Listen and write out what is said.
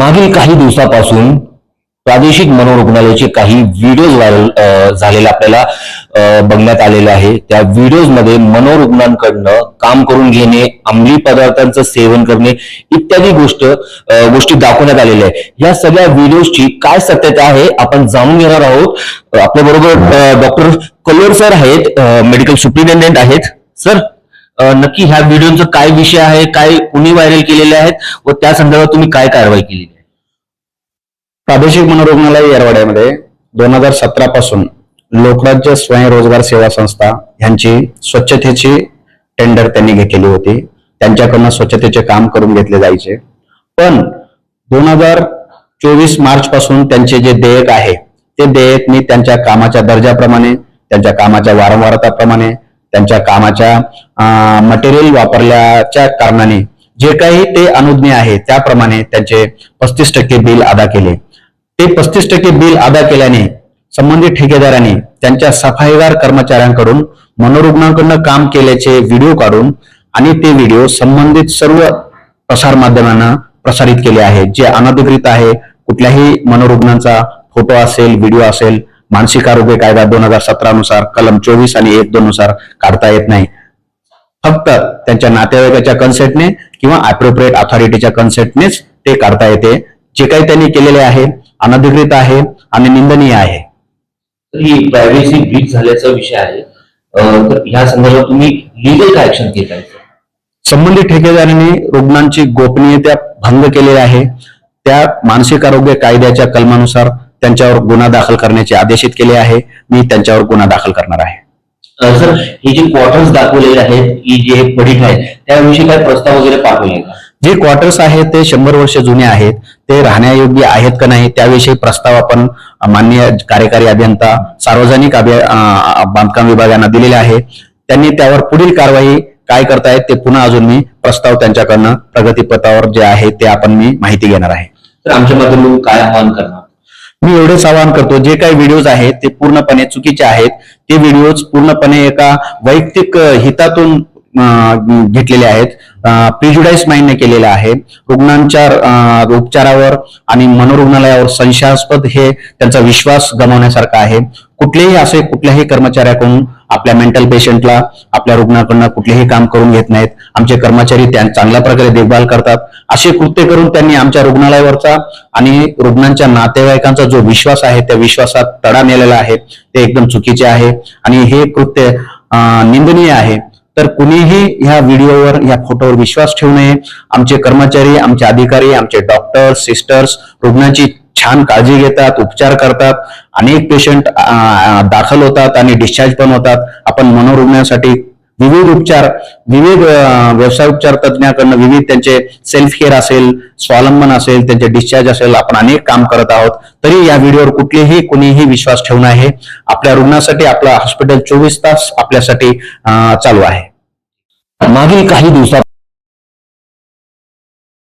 मागील काही दिवसापासून प्रादेशिक मनोरुग्णालयाचे काही व्हिडिओज व्हायरल झालेले आपल्याला बघण्यात आलेले आहे। त्या व्हिडिओज मध्ये मनोरुग्णांकडनं काम करून घेणे, अंमली पदार्थांचं सेवन करणे इत्यादी गोष्टी दाखवण्यात आलेल्या आहे। या सगळ्या व्हिडिओजची काय सत्यता आहे आपण जाणून घेणार आहोत। आपल्या बरोबर डॉक्टर कल्लोर सर आहेत, मेडिकल सुप्रिंटेंडेंट आहेत। सर, नक्की ह्या व्हिडिओचा काय विषय आहे, काय कुणी व्हायरल केलेले आहेत व त्या संदर्भात तुम्ही काय कारवाई केली? प्रादेशिक मनोरुग्णालय येरवड्यामध्ये 2017 पासून लोकराज्य स्वयंरोजगार सेवा संस्था यांची स्वच्छतेची टेंडर त्यांनी घेतलेली होती। त्यांच्याकडून स्वच्छतेचे काम करून घेतले जायचे, पण 2024 मार्च पासून त्यांचे जे देयक आहे ते देयक मी त्यांच्या कामाच्या दर्जाप्रमाणे, त्यांच्या कामाच्या वारंवारताप्रमाणे, त्यांच्या कामाच्या मटेरियल वापरल्याच्या कारणाने जे काही ते अनुज्ञेय आहे त्याप्रमाणे त्यांचे 35% बिल अदा केले। ते 35% बिल अदा केल्याने संबंधित ठेकेदारांनी त्यांच्या सफाईगार कर्मचाऱ्यांकडून मनोरुग्णांकडून काम केल्याचे व्हिडिओ काढून आणि ते व्हिडिओ संबंधित सर्व प्रसार माध्यमांना प्रसारित केले आहेत, जे अनधिकृत आहे। कुठल्याही मनोरुग्णांचा फोटो असेल, व्हिडिओ असेल, मानसिक आरोग्य कायदा 2017 नुसार कलम 24 आणि 1-2 नुसार काढता येत नाही। फक्त त्यांच्या नातेवाईकाच्या कन्सेंटने किंवा अप्रोप्रिएट अथॉरिटीच्या कन्सेंटनेच ते काढता येते। जे काही त्यांनी केलेले आहे अनधिकृत आहे आणि निंदनीय आहे। ही प्रायव्हसी ब्रीच झाल्याचा विषय आहे, तर ह्या संदर्भात तुम्ही लीगल काय ऍक्शन घेत आहे? संबंधित ठेकेदारांनी रुग्णांची गोपनीयता भंग केलेली आहे। त्या मानसिक आरोग्य कायद्याच्या कलमानुसार त्यांच्यावर गुन्हा दाखल करण्याचे आदेशित केले आहे। मी त्यांच्यावर गुन्हा दाखल करणार आहे। सर, हे जे क्वार्टर्स दाखवलेले आहेत, की जे पडीक आहेत, त्याविषयी काय प्रस्ताव वगैरे पाठवले का? जे क्वार्टर्स आहेत ते 100 वर्ष जुने आहेत, ते राहण्यायोग्य आहेत का नाही त्याविषयी प्रस्ताव आपण माननीय कार्यकारी अभियंता सार्वजनिक बांधकाम विभागांना दिलेले आहे। त्यांनी त्यावर पुढील कारवाई काय करतायत ते पुन्हा अजून मी प्रस्ताव त्यांच्याकडनं प्रगतीपथावर जे आहे ते आपण मी माहिती घेणार आहे। तर आमच्या माध्यमातून काय आवाहन करणार? मी एवढेच आवाहन करतो, जे काही व्हिडिओज आहेत ते पूर्णपणे चुकीचे आहेत। ते व्हिडिओज पूर्णपणे एका वैयक्तिक हितातून घेतलेले आहेत, प्रिज्युडाइज माइंडने केलेले आहे। रुग्णांच्या उपचारावर आणि मनोरुग्णालयावर संशयास्पद हे त्यांचा विश्वास गमावण्यासारखा आहे। कुठल्याही कर्मचाऱ्याकडून आपल्या मेंटल पेशंटला, आपल्या रुग्णाकडून कुठलेही काम करून घेत नाहीत। आमचे कर्मचारी चांगल्या प्रकारे देखभाल करतात। असे कृत्य करून त्यांनी आमच्या रुग्णालयावरचा आणि रुग्णांच्या नातेवाईकांचा जो विश्वास आहे त्या विश्वासात तडा नेलेला आहे, ते एकदम चुकीचे आहे आणि हे कृत्य निंदनीय आहे। तर कुणीही ह्या व्हिडिओवर, या फोटोवर विश्वास ठेवू नये। आमचे कर्मचारी, आमचे अधिकारी, आमचे डॉक्टर्स, सिस्टर्स रुग्णांची छान काळजी घेतात, उपचार करतात। अनेक पेशंट दाखल होतात आणि डिस्चार्ज पण होतात। आपण मनोरुग्णांसाठी विविध व्यवसाय उपचार तज्ञाकडून विविध त्यांचे सेल्फ केअर असेल, स्वावलंबन असेल, त्यांचे डिस्चार्ज असेल, आपण अनेक काम करत आहोत। तरी या व्हिडिओवर कुणीही विश्वास ठेवू नये। आपल्या रुग्णासाठी आपलं हॉस्पिटल 24 तास आपल्यासाठी चालू आहे। मागील काही दिवसात